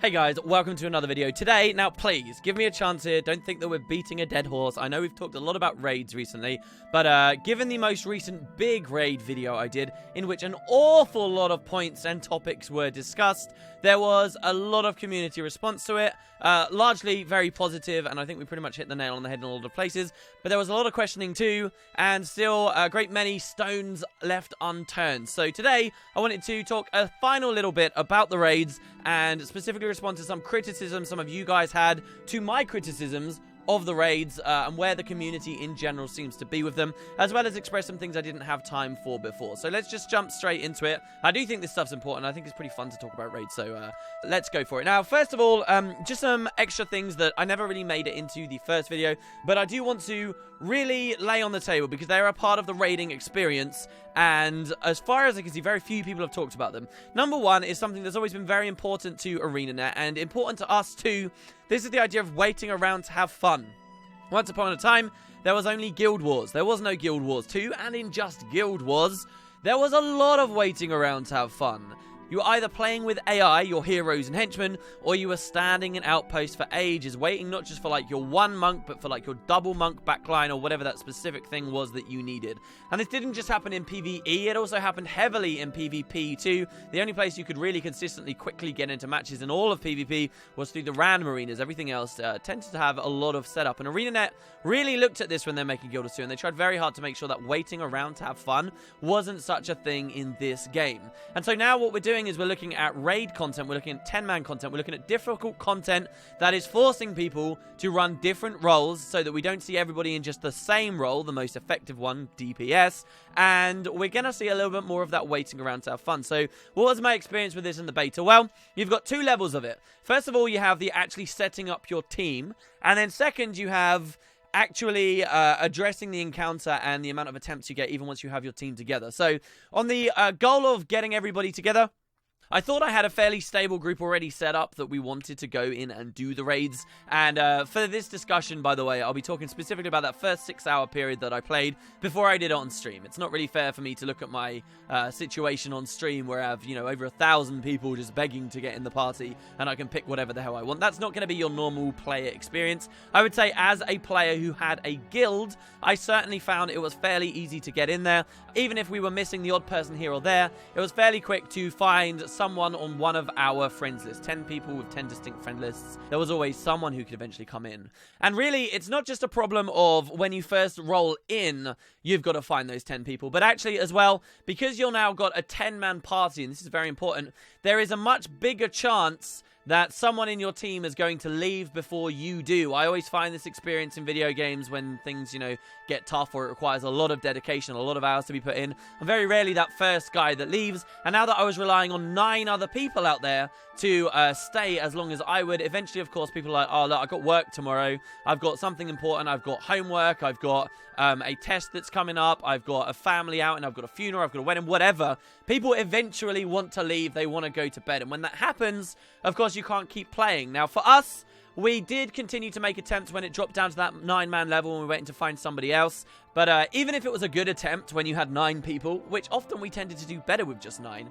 Hey guys, welcome to another video. Today, now please, give me a chance here. Don't think that we're beating a dead horse. I know we've talked a lot about raids recently, but given the most recent big raid video I did, in which an awful lot of points and topics were discussed, there was a lot of community response to it, largely very positive, and I think we pretty much hit the nail on the head in a lot of places, but there was a lot of questioning too, and still a great many stones left unturned. So today, I wanted to talk a final little bit about the raids, and specifically respond to some criticism some of you guys had to my criticisms of the raids and where the community in general seems to be with them, as well as express some things I didn't have time for before. So let's just jump straight into it. I do think this stuff's important. I think it's pretty fun to talk about raids, so let's go for it. Now, first of all, just some extra things that I never really made it into the first video, but I do want to really lay on the table because they are a part of the raiding experience, and as far as I can see, very few people have talked about them. Number one is something that's always been very important to ArenaNet, and important to us too. This is the idea of waiting around to have fun. Once upon a time, there was only Guild Wars. There was no Guild Wars 2, and in just Guild Wars, there was a lot of waiting around to have fun. You were either playing with AI, your heroes and henchmen, or you were standing in outposts for ages, waiting not just for like your one monk, but for like your double monk backline, or whatever that specific thing was that you needed. And this didn't just happen in PvE, it also happened heavily in PvP too. The only place you could really consistently quickly get into matches in all of PvP was through the random arenas. Everything else tended to have a lot of setup, and ArenaNet really looked at this when they're making Guild Wars 2, and they tried very hard to make sure that waiting around to have fun wasn't such a thing in this game. And so now what we're doing is we're looking at raid content, we're looking at 10-man content, we're looking at difficult content that is forcing people to run different roles so that we don't see everybody in just the same role, the most effective one, DPS, and we're going to see a little bit more of that waiting around to have fun. So what was my experience with this in the beta? Well, you've got two levels of it. First of all, you have the actually setting up your team, and then second, you have actually addressing the encounter and the amount of attempts you get even once you have your team together. So on the goal of getting everybody together, I thought I had a fairly stable group already set up that we wanted to go in and do the raids. And for this discussion, by the way, I'll be talking specifically about that first 6-hour period that I played before I did it on stream. It's not really fair for me to look at my situation on stream where I have, you know, over 1,000 people just begging to get in the party and I can pick whatever the hell I want. That's not going to be your normal player experience. I would say as a player who had a guild, I certainly found it was fairly easy to get in there. Even if we were missing the odd person here or there, it was fairly quick to find someone on one of our friends lists. 10 people with 10 distinct friend lists. There was always someone who could eventually come in. And really, it's not just a problem of when you first roll in, you've got to find those 10 people. But actually as well, because you're now got a 10-man party, and this is very important, there is a much bigger chance that someone in your team is going to leave before you do. I always find this experience in video games when things, you know, get tough or it requires a lot of dedication, a lot of hours to be put in. I'm very rarely that first guy that leaves. And now that I was relying on 9 other people out there to stay as long as I would, eventually, of course, people are like, oh, look, I've got work tomorrow. I've got something important. I've got homework. I've got a test that's coming up. I've got a family out and I've got a funeral. I've got a wedding, whatever. People eventually want to leave. They want to go to bed. And when that happens, of course, you can't keep playing. Now, for us, we did continue to make attempts when it dropped down to that 9-man level and we went to find somebody else. But even if it was a good attempt when you had 9 people, which often we tended to do better with just 9,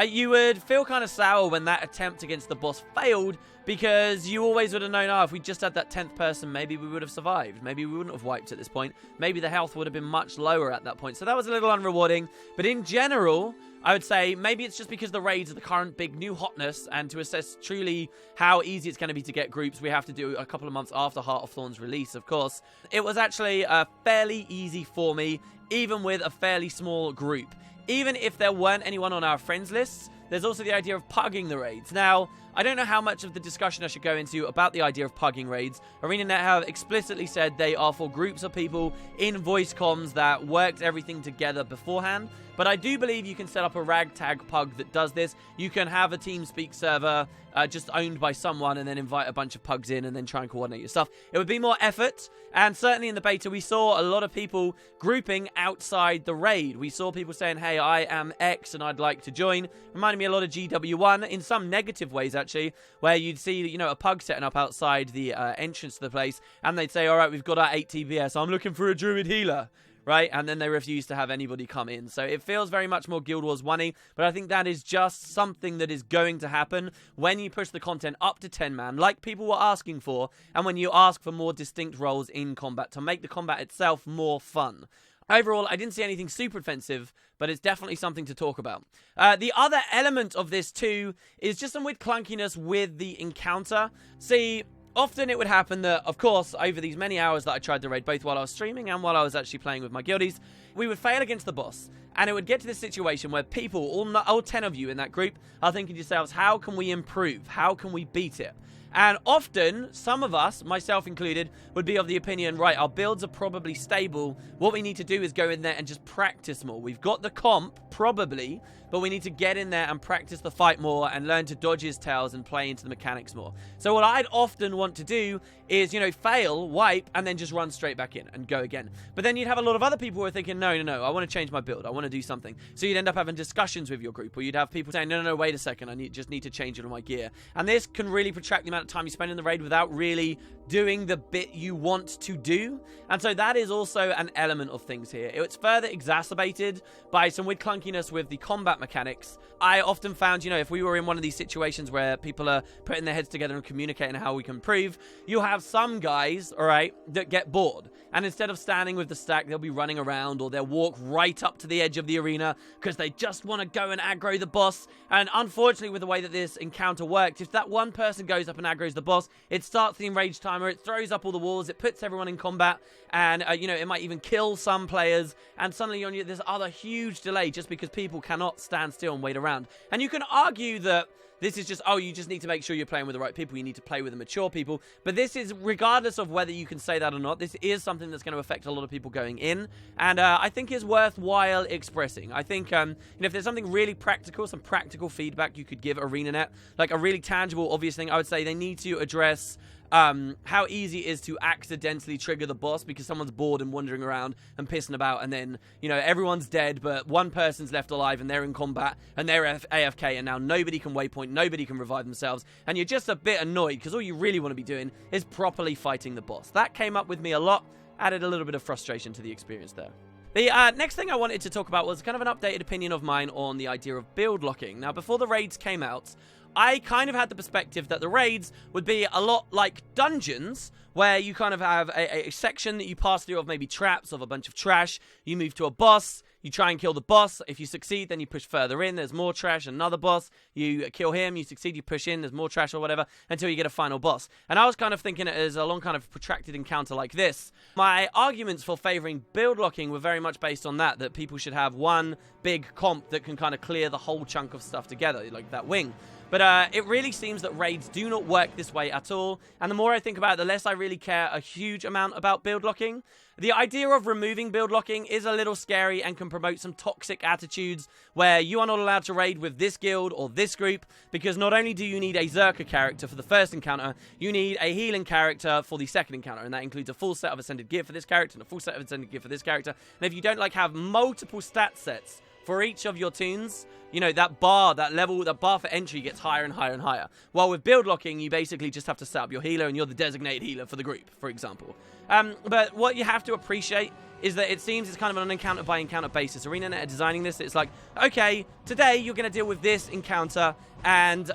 you would feel kind of sour when that attempt against the boss failed, because you always would have known, oh, if we just had that 10th person, maybe we would have survived. Maybe we wouldn't have wiped at this point. Maybe the health would have been much lower at that point. So that was a little unrewarding. But in general, I would say maybe it's just because the raids are the current big new hotness, and to assess truly how easy it's going to be to get groups, we have to do a couple of months after Heart of Thorn's release, of course. It was actually fairly easy for me, even with a fairly small group. Even if there weren't anyone on our friends lists, there's also the idea of pugging the raids. Now, I don't know how much of the discussion I should go into about the idea of pugging raids. ArenaNet have explicitly said they are for groups of people in voice comms that worked everything together beforehand. But I do believe you can set up a ragtag pug that does this. You can have a TeamSpeak server just owned by someone and then invite a bunch of pugs in and then try and coordinate your stuff. It would be more effort. And certainly in the beta, we saw a lot of people grouping outside the raid. We saw people saying, hey, I am X and I'd like to join. Reminded me a lot of GW1 in some negative ways, actually, where you'd see, you know, a pug setting up outside the entrance to the place and they'd say, all right, we've got our 8 TPS. I'm looking for a druid healer. right? And then they refuse to have anybody come in. So it feels very much more Guild Wars 1-y, but I think that is just something that is going to happen when you push the content up to 10-man, like people were asking for, and when you ask for more distinct roles in combat to make the combat itself more fun. Overall, I didn't see anything super offensive, but it's definitely something to talk about. The other element of this too is just some weird clunkiness with the encounter. See, often it would happen that, of course, over these many hours that I tried to raid, both while I was streaming and while I was actually playing with my guildies, we would fail against the boss. And it would get to this situation where people, all 10 of you in that group, are thinking to yourselves, how can we improve? How can we beat it? And often, some of us, myself included, would be of the opinion, right, our builds are probably stable. What we need to do is go in there and just practice more. We've got the comp, probably, but we need to get in there and practice the fight more and learn to dodge his tails and play into the mechanics more. So what I'd often want to do is, you know, fail, wipe, and then just run straight back in and go again. But then you'd have a lot of other people who are thinking, no, I want to change my build. I want to do something. So you'd end up having discussions with your group, or you'd have people saying, no, wait a second, I just need to change it on my gear. And this can really protract the amount of time you spend in the raid without really doing the bit you want to do. And so that is also an element of things here. It's further exacerbated by some weird clunkiness with the combat mechanics. I often found, you know, if we were in one of these situations where people are putting their heads together and communicating how we can improve, you'll have some guys, all right, that get bored. And instead of standing with the stack, they'll be running around, or they'll walk right up to the edge of the arena because they just want to go and aggro the boss. And unfortunately, with the way that this encounter works, if that one person goes up and aggroes the boss, it starts the enrage timer, it throws up all the walls, it puts everyone in combat, and, you know, it might even kill some players, and suddenly you're on this other huge delay just because people cannot stand still and wait around. And you can argue that this is just, oh, you just need to make sure you're playing with the right people. You need to play with the mature people. But this is, regardless of whether you can say that or not, this is something that's going to affect a lot of people going in. And I think is worthwhile expressing. I think, you know, if there's something really practical, some practical feedback you could give ArenaNet, like a really tangible, obvious thing, I would say they need to address how easy it is to accidentally trigger the boss because someone's bored and wandering around and pissing about, and then, you know, everyone's dead, but one person's left alive and they're in combat and they're AFK, and now nobody can waypoint, nobody can revive themselves, and you're just a bit annoyed because all you really want to be doing is properly fighting the boss. That came up with me a lot, added a little bit of frustration to the experience there. The next thing I wanted to talk about was kind of an updated opinion of mine on the idea of build locking. Now, before the raids came out, I kind of had the perspective that the raids would be a lot like dungeons, where you kind of have a section that you pass through of maybe traps, of a bunch of trash. You move to a boss, you try and kill the boss. If you succeed, then you push further in, there's more trash, another boss. You kill him, you succeed, you push in, there's more trash or whatever, until you get a final boss. And I was kind of thinking it as a long kind of protracted encounter like this. My arguments for favoring build locking were very much based on that people should have one big comp that can kind of clear the whole chunk of stuff together, like that wing. But it really seems that raids do not work this way at all, and the more I think about it, the less I really care a huge amount about build locking. The idea of removing build locking is a little scary and can promote some toxic attitudes where you are not allowed to raid with this guild or this group, because not only do you need a Zerker character for the first encounter, you need a healing character for the second encounter, and that includes a full set of Ascended gear for this character and a full set of Ascended gear for this character. And if you don't have multiple stat sets for each of your toons, you know, that bar, that level, that bar for entry gets higher and higher and higher. While with build locking, you basically just have to set up your healer and you're the designated healer for the group, for example. But what you have to appreciate is that it seems it's kind of on an encounter by encounter basis. ArenaNet are designing this, it's like, okay, today you're going to deal with this encounter, and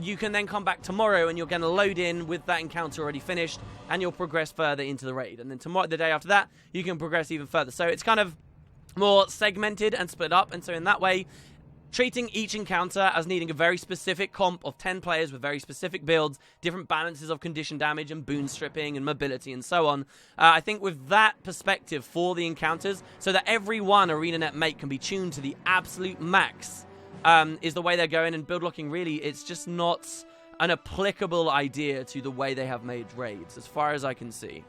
you can then come back tomorrow and you're going to load in with that encounter already finished, and you'll progress further into the raid. And then tomorrow, the day after that, you can progress even further. So it's kind of more segmented and split up, and so in that way, treating each encounter as needing a very specific comp of 10 players with very specific builds, different balances of condition damage and boon stripping and mobility and so on. I think with that perspective for the encounters, so that every one ArenaNet make can be tuned to the absolute max, is the way they're going. And build locking, really, it's just not an applicable idea to the way they have made raids, as far as I can see.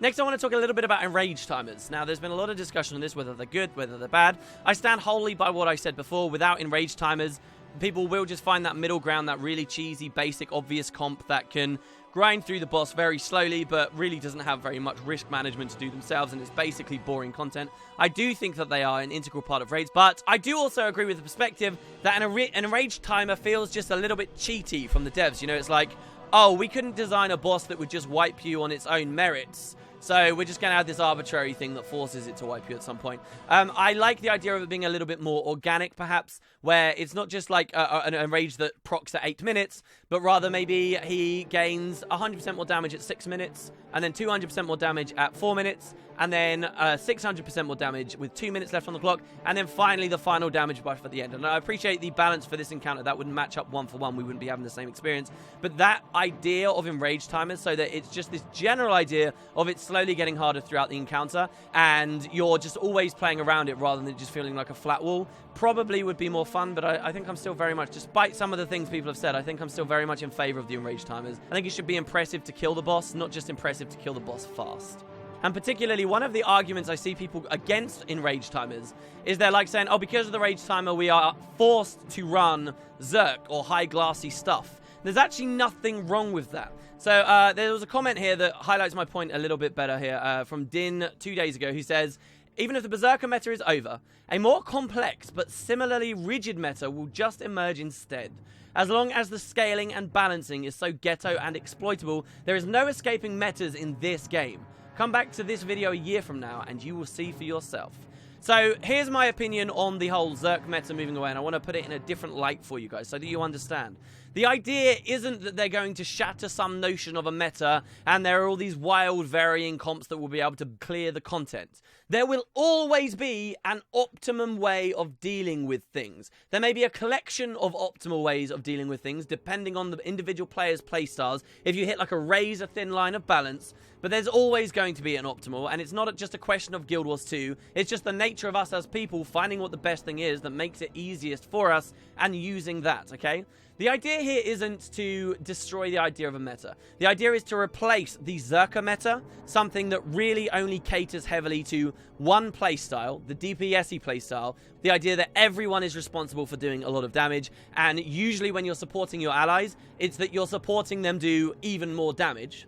Next, I want to talk a little bit about enrage timers. Now, there's been a lot of discussion on this, whether they're good, whether they're bad. I stand wholly by what I said before. Without enrage timers, people will just find that middle ground, that really cheesy, basic, obvious comp that can grind through the boss very slowly, but really doesn't have very much risk management to do themselves, and it's basically boring content. I do think that they are an integral part of raids, but I do also agree with the perspective that an enrage timer feels just a little bit cheaty from the devs. You know, it's like, oh, we couldn't design a boss that would just wipe you on its own merits. So we're just going to have this arbitrary thing that forces it to wipe you at some point. I like the idea of it being a little bit more organic, perhaps, where it's not just like a rage that procs at 8 minutes, but rather maybe he gains 100% more damage at 6 minutes, and then 200% more damage at 4 minutes, and then 600% more damage with 2 minutes left on the clock, and then finally the final damage buff at the end. And I appreciate the balance for this encounter. That wouldn't match up 1 for 1. We wouldn't be having the same experience. But that idea of enrage timers, so that it's just this general idea of it slowly getting harder throughout the encounter, and you're just always playing around it rather than just feeling like a flat wall, probably would be more fun. But I think I'm still very much, despite some of the things people have said, I think I'm still very much in favor of the enrage timers. I think it should be impressive to kill the boss, not just impressive to kill the boss fast. And particularly, one of the arguments I see people against enrage timers is they're like saying, oh, because of the rage timer, we are forced to run Zerk or high glassy stuff. There's actually nothing wrong with that. So there was a comment here that highlights my point a little bit better here from Din 2 days ago, who says, even if the Berserker meta is over, a more complex but similarly rigid meta will just emerge instead. As long as the scaling and balancing is so ghetto and exploitable, there is no escaping metas in this game. Come back to this video a year from now and you will see for yourself. So here's my opinion on the whole Zerk meta moving away, and I want to put it in a different light for you guys so that you understand. The idea isn't that they're going to shatter some notion of a meta and there are all these wild varying comps that will be able to clear the content. There will always be an optimum way of dealing with things. There may be a collection of optimal ways of dealing with things depending on the individual player's playstyles. If you hit like a razor thin line of balance, but there's always going to be an optimal, and it's not just a question of Guild Wars 2, it's just the nature of us as people finding what the best thing is that makes it easiest for us and using that, okay? The idea here isn't to destroy the idea of a meta. The idea is to replace the Zerker meta, something that really only caters heavily to one playstyle, the DPS-y playstyle, the idea that everyone is responsible for doing a lot of damage, and usually when you're supporting your allies, it's that you're supporting them do even more damage.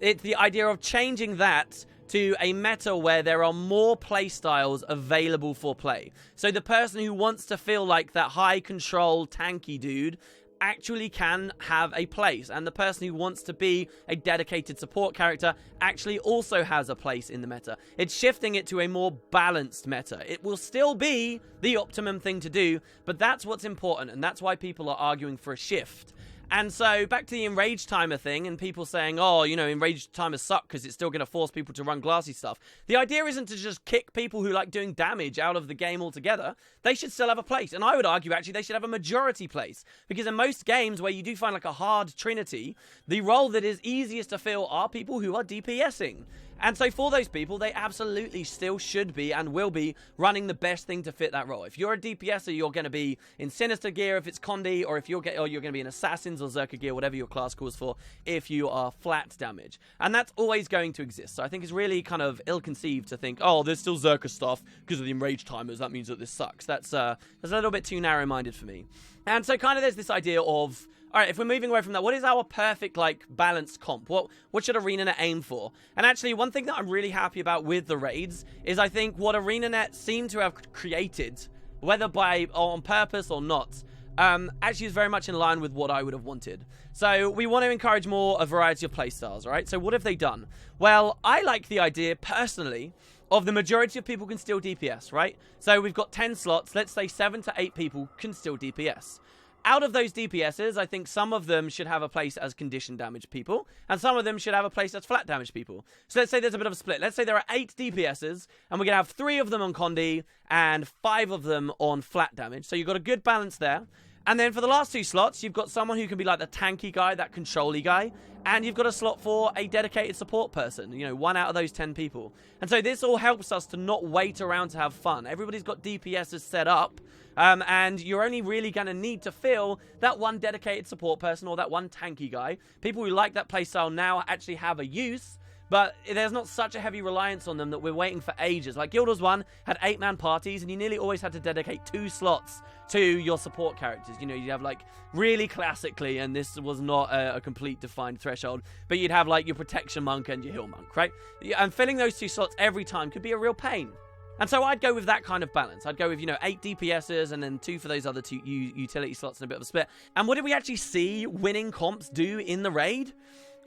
It's the idea of changing that to a meta where there are more playstyles available for play. So the person who wants to feel like that high control tanky dude actually can have a place, and the person who wants to be a dedicated support character actually also has a place in the meta. It's shifting it to a more balanced meta. It will still be the optimum thing to do, but that's what's important, and that's why people are arguing for a shift. And so, back to the enrage timer thing, and people saying, oh, you know, enrage timers suck because it's still going to force people to run glassy stuff. The idea isn't to just kick people who like doing damage out of the game altogether. They should still have a place. And I would argue, actually, they should have a majority place. Because in most games where you do find like a hard trinity, the role that is easiest to fill are people who are DPSing. And so for those people, they absolutely still should be and will be running the best thing to fit that role. If you're a DPSer, you're going to be in Sinister gear if it's Condi, or if you're going to be in Assassins or Zerker gear, whatever your class calls for, if you are flat damage. And that's always going to exist. So I think it's really kind of ill-conceived to think, oh, there's still Zerker stuff because of the enrage timers. That means that this sucks. That's a little bit too narrow-minded for me. And so kind of there's this idea of, all right, if we're moving away from that, what is our perfect, like, balanced comp? What should ArenaNet aim for? And actually, one thing that I'm really happy about with the raids is I think what ArenaNet seem to have created, whether on purpose or not, actually is very much in line with what I would have wanted. So we want to encourage a variety of playstyles, right? So what have they done? Well, I like the idea, personally, of the majority of people can still DPS, right? So we've got 10 slots. Let's say 7 to 8 people can still DPS. Out of those DPSs, I think some of them should have a place as condition damage people, and some of them should have a place as flat damage people. So let's say there's a bit of a split. Let's say there are 8 DPSs, and we're going to have 3 of them on Condi, and 5 of them on flat damage. So you've got a good balance there. And then for the last 2 slots, you've got someone who can be like the tanky guy, that control-y guy, and you've got a slot for a dedicated support person, you know, 1 out of those 10 people. And so this all helps us to not wait around to have fun. Everybody's got DPSs set up, and you're only really going to need to fill that one dedicated support person or that one tanky guy. People who like that playstyle now actually have a use, but there's not such a heavy reliance on them that we're waiting for ages. Like Guild Wars 1 had 8-man parties, and you nearly always had to dedicate 2 slots to your support characters. You know, you'd have like really classically, and this was not a complete defined threshold, but you'd have like your protection monk and your heal monk, right? And filling those 2 slots every time could be a real pain. And so I'd go with that kind of balance. I'd go with, you know, 8 DPSs and then 2 for those other 2 utility slots and a bit of a split. And what did we actually see winning comps do in the raid?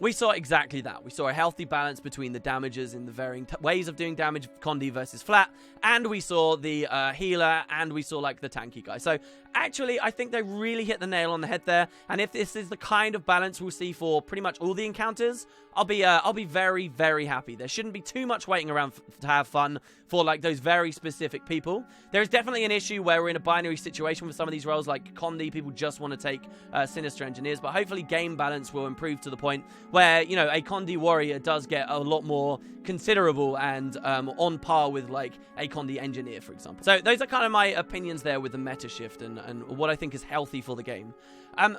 we saw exactly that. We saw a healthy balance between the damages in the varying ways of doing damage, Condi versus flat, and we saw the healer, and we saw like the tanky guy. So actually, I think they really hit the nail on the head there. And if this is the kind of balance we'll see for pretty much all the encounters, I'll be very, very happy. There shouldn't be too much waiting around to have fun for like those very specific people. There is definitely an issue where we're in a binary situation with some of these roles, like Condi. People just want to take Sinister Engineers, but hopefully game balance will improve to the point where, you know, a Condi warrior does get a lot more considerable and on par with like a Condi engineer, for example. So those are kind of my opinions there with the meta shift and what I think is healthy for the game.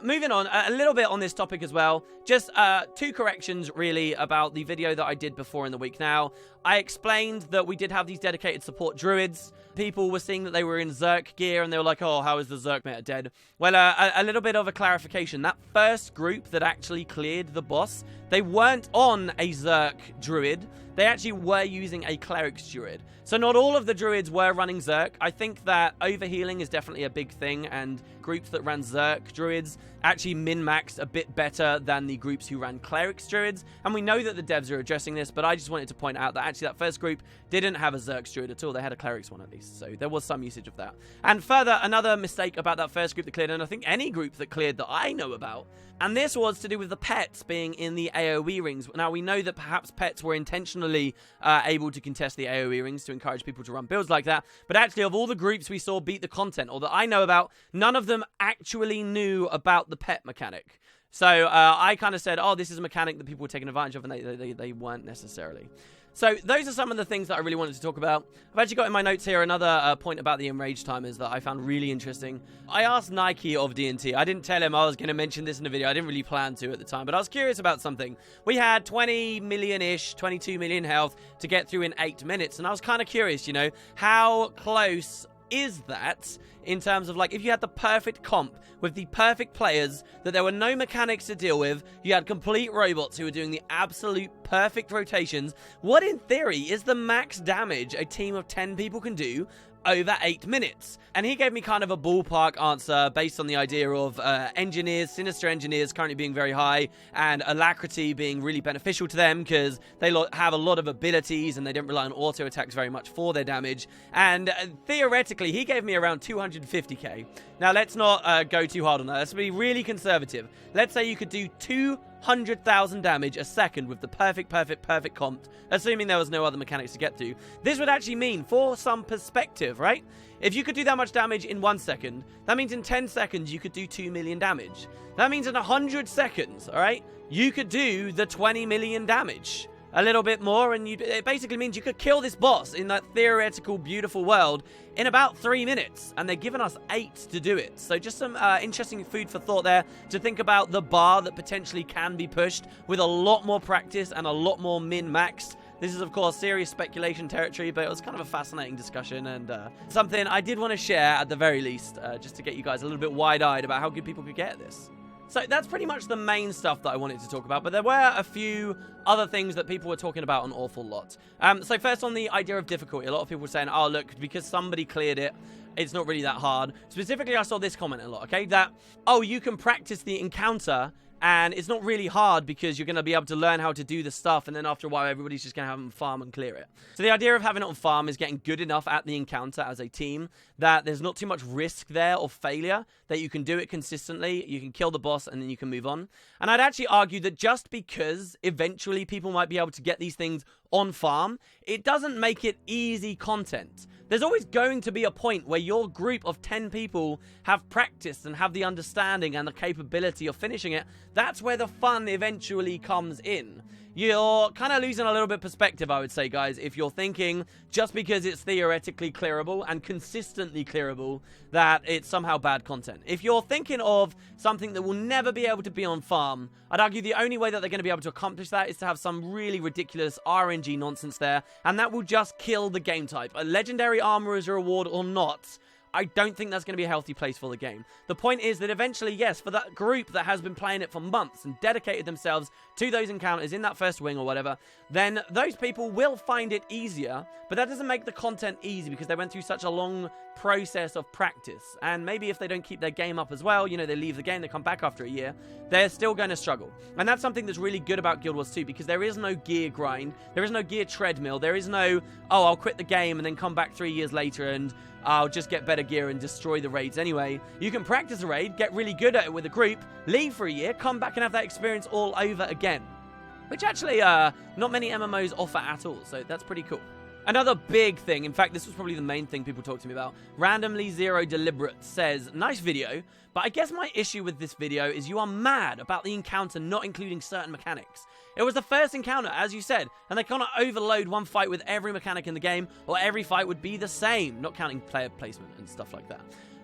Moving on, a little bit on this topic as well. Just 2 corrections, really, about the video that I did before in the week. Now, I explained that we did have these dedicated support druids. People were seeing that they were in Zerk gear, and they were like, oh, how is the Zerk meta dead? Well, a little bit of a clarification. That first group that actually cleared the boss, they weren't on a Zerk druid. They actually were using a cleric's druid. So not all of the druids were running Zerk. I think that overhealing is definitely a big thing, and groups that ran Zerk druids actually min-maxed a bit better than the groups who ran cleric's druids. And we know that the devs are addressing this, but I just wanted to point out that actually that first group didn't have a Zerk druid at all. They had a cleric's one at least. So there was some usage of that. And further, another mistake about that first group that cleared, and I think any group that cleared that I know about, and this was to do with the pets being in the AoE rings. Now, we know that perhaps pets were intentionally able to contest the AoE rings to encourage people to run builds like that, but actually of all the groups we saw beat the content, or that I know about, none of them actually knew about the pet mechanic. So I kind of said, oh, this is a mechanic that people were taking advantage of, and they weren't necessarily. So those are some of the things that I really wanted to talk about. I've actually got in my notes here another point about the enrage timers that I found really interesting. I asked Nike of D&T. I didn't tell him I was going to mention this in the video. I didn't really plan to at the time, but I was curious about something. We had 20 million-ish, 22 million health to get through in 8 minutes, and I was kind of curious, you know, how close is that in terms of, like, if you had the perfect comp with the perfect players, that there were no mechanics to deal with, you had complete robots who were doing the absolute perfect rotations, what in theory is the max damage a team of 10 people can do over 8 minutes? And he gave me kind of a ballpark answer based on the idea of engineers, Sinister Engineers currently being very high, and Alacrity being really beneficial to them because they have a lot of abilities and they don't rely on auto attacks very much for their damage. And theoretically, he gave me around 250k. Now, let's not go too hard on that. Let's be really conservative. Let's say you could do 200,000 damage a second with the perfect comp, assuming there was no other mechanics to get to. This would actually mean, for some perspective, right? If you could do that much damage in 1 second, that means in 10 seconds you could do 2 million damage. That means in 100 seconds, all right, you could do the 20 million damage. A little bit more, and it basically means you could kill this boss in that theoretical, beautiful world in about 3 minutes, and they're giving us 8 to do it. So just some interesting food for thought there to think about the bar that potentially can be pushed with a lot more practice and a lot more min-maxed. This is, of course, serious speculation territory, but it was kind of a fascinating discussion and something I did want to share at the very least, just to get you guys a little bit wide-eyed about how good people could get at this. So that's pretty much the main stuff that I wanted to talk about, but there were a few other things that people were talking about an awful lot. So first, on the idea of difficulty, a lot of people were saying, oh, look, because somebody cleared it, it's not really that hard. Specifically, I saw this comment a lot, okay, that, oh, you can practice the encounter, and it's not really hard because you're going to be able to learn how to do the stuff, and then after a while, everybody's just going to have them farm and clear it. So the idea of having it on farm is getting good enough at the encounter as a team that there's not too much risk there or failure, that you can do it consistently, you can kill the boss, and then you can move on. And I'd actually argue that just because eventually people might be able to get these things on farm, it doesn't make it easy content. There's always going to be a point where your group of 10 people have practiced and have the understanding and the capability of finishing it. That's where the fun eventually comes in. You're kind of losing a little bit of perspective, I would say, guys, if you're thinking just because it's theoretically clearable and consistently clearable that it's somehow bad content. If you're thinking of something that will never be able to be on farm, I'd argue the only way that they're going to be able to accomplish that is to have some really ridiculous RNG nonsense there, and that will just kill the game type. A legendary armor as a reward or not, I don't think that's going to be a healthy place for the game. The point is that eventually, yes, for that group that has been playing it for months and dedicated themselves to those encounters in that first wing or whatever, then those people will find it easier, but that doesn't make the content easy because they went through such a long process of practice. And maybe if they don't keep their game up as well, you know, they leave the game, they come back after a year, they're still going to struggle. And that's something that's really good about Guild Wars 2, because there is no gear grind, there is no gear treadmill, there is no, oh, I'll quit the game and then come back 3 years later and I'll just get better gear and destroy the raids anyway. You can practice a raid, get really good at it with a group, leave for a year, come back and have that experience all over again. Which actually, not many MMOs offer at all, so that's pretty cool. Another big thing, in fact, this was probably the main thing people talk to me about, Randomly Zero Deliberate says, nice video, but I guess my issue with this video is you are mad about the encounter not including certain mechanics. It was the first encounter, as you said, and they cannot overload one fight with every mechanic in the game, or every fight would be the same, not counting player placement and stuff like that.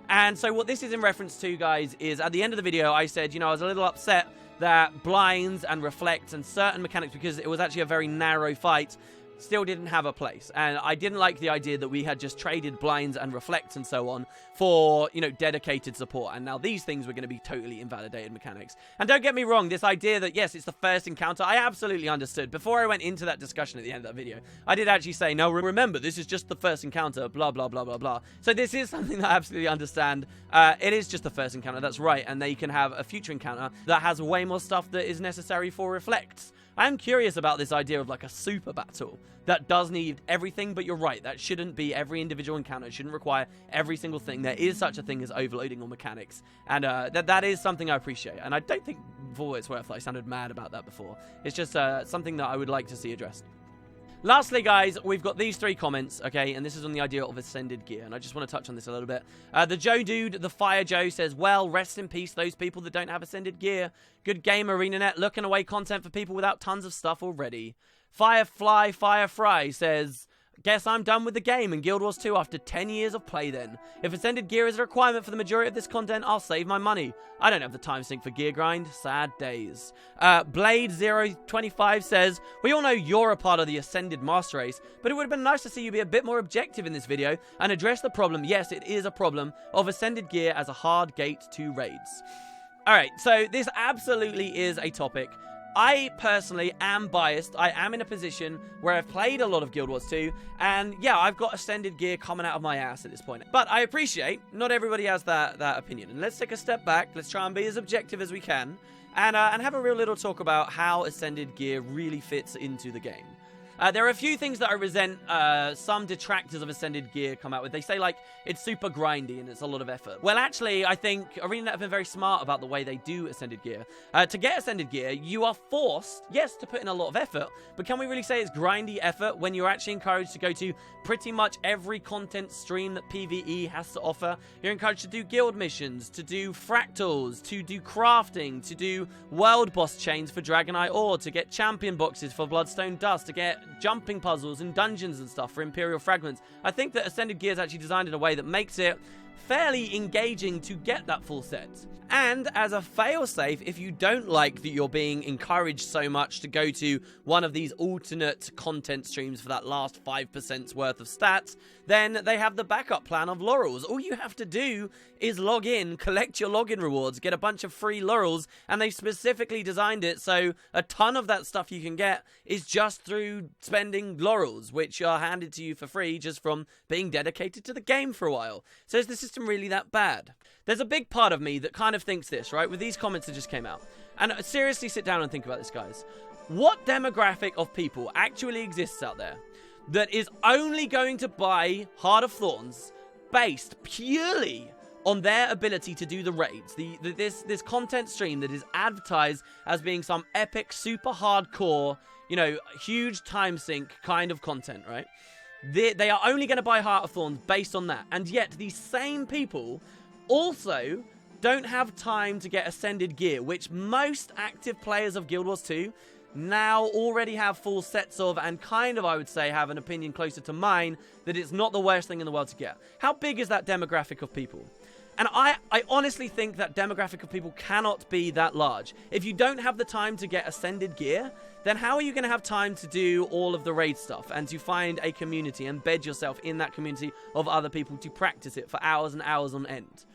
And so what this is in reference to, guys, is at the end of the video, I said, you know, I was a little upset that blinds and reflects and certain mechanics, because it was actually a very narrow fight, still didn't have a place. And I didn't like the idea that we had just traded blinds and reflects and so on for, you know, dedicated support. And now these things were going to be totally invalidated mechanics. And don't get me wrong, this idea that, yes, it's the first encounter, I absolutely understood. Before I went into that discussion at the end of that video, I did actually say, no, remember, this is just the first encounter, blah, blah, blah, blah, blah. So this is something that I absolutely understand. It is just the first encounter, that's right. And they can have a future encounter that has way more stuff that is necessary for reflects. I'm curious about this idea of like a super battle that does need everything, but you're right, that shouldn't be every individual encounter. It shouldn't require every single thing. There is such a thing as overloading on mechanics, and that is something I appreciate. And I don't think, for what it's worth, I sounded mad about that before. It's just something that I would like to see addressed. Lastly, guys, we've got these 3 comments, okay, and this is on the idea of ascended gear, and I just want to touch on this a little bit. The Joe Dude, the Fire Joe, says, well, rest in peace those people that don't have ascended gear. Good game, ArenaNet, looking away content for people without tons of stuff already. Firefly Firefry says, guess I'm done with the game and Guild Wars 2 after 10 years of play then. If ascended gear is a requirement for the majority of this content, I'll save my money. I don't have the time sink for gear grind. Sad days. Blade025 says, we all know you're a part of the Ascended Master Race, but it would have been nice to see you be a bit more objective in this video and address the problem, yes, it is a problem, of ascended gear as a hard gate to raids. Alright, so this absolutely is a topic. I personally am biased. I am in a position where I've played a lot of Guild Wars 2, and yeah, I've got ascended gear coming out of my ass at this point. But I appreciate not everybody has that opinion. And let's take a step back. Let's try and be as objective as we can, and have a real little talk about how ascended gear really fits into the game. There are a few things that I resent some detractors of Ascended Gear come out with. They say, like, it's super grindy and it's a lot of effort. Well, actually, I think ArenaNet have been very smart about the way they do Ascended Gear. To get Ascended Gear, you are forced, yes, to put in a lot of effort, but can we really say it's grindy effort when you're actually encouraged to go to pretty much every content stream that PvE has to offer? You're encouraged to do guild missions, to do fractals, to do crafting, to do world boss chains for Dragonite Ore, to get champion boxes for Bloodstone Dust, to get jumping puzzles and dungeons and stuff for Imperial Fragments. I think that Ascended Gear is actually designed in a way that makes it fairly engaging to get that full set. And as a failsafe, if you don't like that you're being encouraged so much to go to one of these alternate content streams for that last 5% worth of stats, then they have the backup plan of laurels. All you have to do is log in, collect your login rewards, get a bunch of free laurels, and they've specifically designed it so a ton of that stuff you can get is just through spending laurels, which are handed to you for free just from being dedicated to the game for a while. So is the system really that bad? There's a big part of me that kind of thinks this, right, with these comments that just came out. And seriously sit down and think about this, guys. What demographic of people actually exists out there that is only going to buy Heart of Thorns based purely on their ability to do the raids? This content stream that is advertised as being some epic, super hardcore, you know, huge time sink kind of content, right? They are only going to buy Heart of Thorns based on that. And yet these same people also don't have time to get Ascended Gear, which most active players of Guild Wars 2 now already have full sets of, and kind of, I would say, have an opinion closer to mine that it's not the worst thing in the world to get. How big is that demographic of people? And I honestly think that demographic of people cannot be that large. If you don't have the time to get Ascended Gear, then how are you going to have time to do all of the raid stuff and to find a community, embed yourself in that community of other people to practice it for hours and hours on end?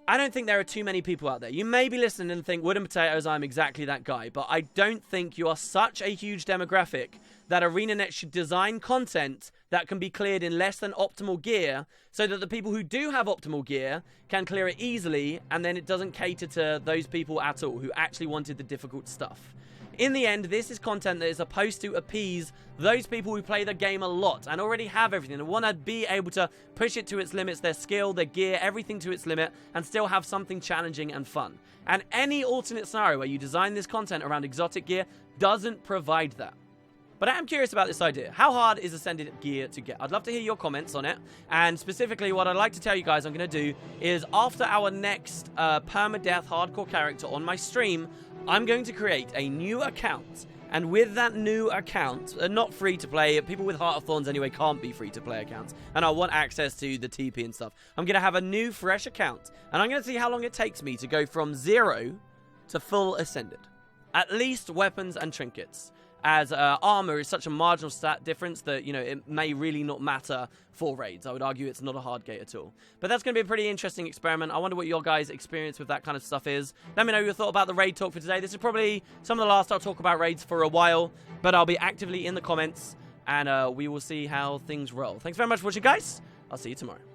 I don't think there are too many people out there. You may be listening and think, Wood and Potatoes, I'm exactly that guy. But I don't think you are such a huge demographic that ArenaNet should design content that can be cleared in less than optimal gear, so that the people who do have optimal gear can clear it easily, and then it doesn't cater to those people at all who actually wanted the difficult stuff. In the end, this is content that is supposed to appease those people who play the game a lot and already have everything and want to be able to push it to its limits, their skill, their gear, everything to its limit, and still have something challenging and fun. And any alternate scenario where you design this content around exotic gear doesn't provide that. But I am curious about this idea. How hard is Ascended gear to get? I'd love to hear your comments on it. And specifically, what I'd like to tell you guys I'm going to do is after our next permadeath hardcore character on my stream, I'm going to create a new account. And with that new account, not free to play, people with Heart of Thorns anyway can't be free to play accounts. And I want access to the TP and stuff. I'm going to have a new fresh account. And I'm going to see how long it takes me to go from 0 to full Ascended. At least weapons and trinkets. As armor is such a marginal stat difference that, you know, it may really not matter for raids. I would argue it's not a hard gate at all. But that's going to be a pretty interesting experiment. I wonder what your guys' experience with that kind of stuff is. Let me know your thought about the raid talk for today. This is probably some of the last I'll talk about raids for a while. But I'll be actively in the comments, and we will see how things roll. Thanks very much for watching, guys. I'll see you tomorrow.